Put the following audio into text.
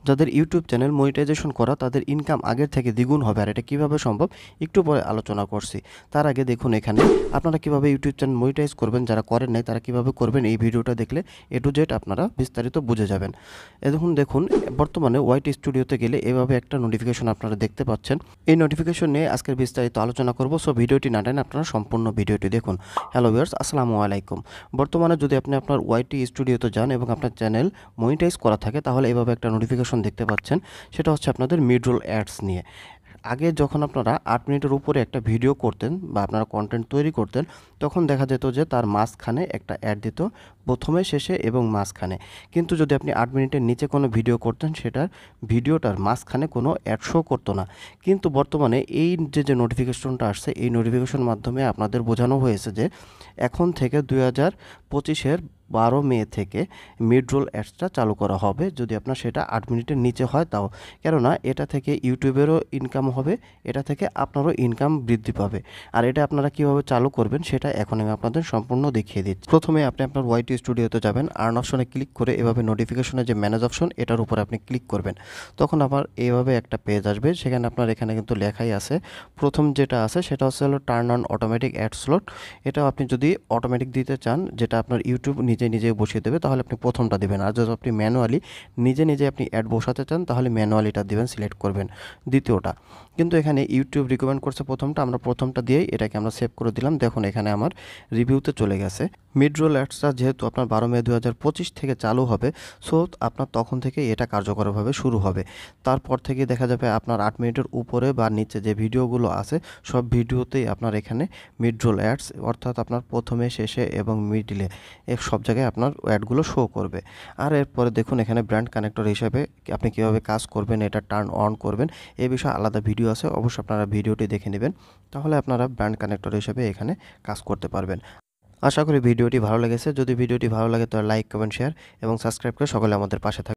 যাদের YouTube channel monetization করা তাদের ইনকাম আগের থেকে দ্বিগুণ হবে। আর এটা কিভাবে সম্ভব একটু পরে আলোচনা করছি। তার আগে দেখুন এখানে আপনারা কিভাবে ইউটিউব চ্যানেল মনিটাইজ করবেন, যারা করেন নাই তারা কিভাবে করবেন এই ভিডিওটা দেখলে এ টু জেড আপনারা বিস্তারিত বুঝে যাবেন। দেখুন বর্তমানে ওয়াইটি স্টুডিওতে গেলে এভাবে একটা নোটিফিকেশন আপনারা দেখতে পাচ্ছেন। এই নোটিফিকেশন নিয়ে আজকের বিস্তারিত আলোচনা করব। সো ভিডিওটি না টেনে আপনারা সম্পূর্ণ ভিডিওটি দেখুন। হ্যালো ভিউয়ার্স, আসসালামু আলাইকুম। বর্তমানে যদি আপনি আপনার ওয়াইটি স্টুডিওতে যান এবং আপনার চ্যানেল মনিটাইজ করা থাকে তাহলে এভাবে একটা নোটিফিকেশন দেখতে পাচ্ছেন। সেটা হচ্ছে আপনাদের মিডরোল অ্যাডস নিয়ে। আগে যখন আপনারা 8 মিনিটের উপরে একটা ভিডিও করতেন বা আপনারা কন্টেন্ট তৈরি করতেন, তখন দেখা যেত যে তার মাঝখানে একটা অ্যাড দিত, প্রথমে, শেষে এবং মাঝখানে। কিন্তু যদি আপনি 8 মিনিটের নিচে কোনো ভিডিও করতেন, সেটার ভিডিওটার মাঝখানে কোনো অ্যাড শো করতো না। কিন্তু বর্তমানে এই যে নোটিফিকেশনটা আসছে, এই নোটিফিকেশনের মাধ্যমে আপনাদের বোঝানো হয়েছে যে এখন থেকে 2025-এর 12 মে থেকে মিডরোল অ্যাডসটা চালু করা হবে, যদি আপনার সেটা 8 মিনিটের নিচে হয় তাও। কেননা এটা থেকে ইউটিউবেরও ইনকাম হবে, এটা থেকে আপনারও ইনকাম বৃদ্ধি পাবে। আর এটা আপনারা কীভাবে চালু করবেন সেটা এখন আমি আপনাদের সম্পূর্ণ দেখিয়ে দিচ্ছি। প্রথমে আপনি আপনার ওয়াইটি স্টুডিওতে যাবেন, আর্ন অপশনে ক্লিক করে এভাবে নোটিফিকেশনের যে ম্যানেজ অপশন এটার উপর আপনি ক্লিক করবেন। তখন আবার এইভাবে একটা পেজ আসবে, সেখানে আপনার এখানে কিন্তু লেখাই আছে। প্রথম যেটা আছে সেটা হলো turn on automatic add slot. এটা আপনি যদি অটোমেটিক দিতে চান, যেটা আপনার ইউটিউব নিজে বসিয়ে দেবে, তাহলে আপনি প্রথমটা দিবেন। আর যদি আপনি ম্যানুয়ালি নিজে আপনি অ্যাড বসাতে চান তাহলে ম্যানুয়ালিটা দিবেন, সিলেক্ট করবেন দ্বিতীয়টা। কিন্তু এখানে ইউটিউব রিকমেন্ড করছে প্রথমটা, আমরা প্রথমটা দিয়েই এটাকে আমরা সেভ করে দিলাম। দেখুন এখানে আমার রিভিউতে চলে গেছে। মিডরোল অ্যাডসটা যেহেতু আপনার 12 মে 2025 থেকে চালু হবে, সো আপনার তখন থেকে এটা কার্যকরভাবে শুরু হবে। তারপর থেকে দেখা যাবে আপনার 8 মিনিটের উপরে বা নিচে যে ভিডিওগুলো আছে সব ভিডিওতেই আপনার এখানে মিডরোল অ্যাডস, অর্থাৎ আপনার প্রথমে, শেষে এবং মিডলে সব জায়গায় আপনার অ্যাডগুলো শো করবে। আর এরপরে দেখুন এখানে ব্র্যান্ড কানেক্টর হিসেবে আপনি কীভাবে কাজ করবেন, এটা টার্ন অন করবেন, এই বিষয়ে আলাদা ভিডিও আছে, অবশ্যই আপনারা ভিডিওটি দেখে নেবেন। তাহলে আপনারা ব্র্যান্ড কানেক্টর হিসেবে এখানে কাজ করতে পারবেন। আশা করি ভিডিওটি ভালো লেগেছে। যদি ভিডিওটি ভালো লাগে তাহলে লাইক, কমেন্ট, শেয়ার এবং সাবস্ক্রাইব করে সকলে আমাদের পাশে থাকবেন।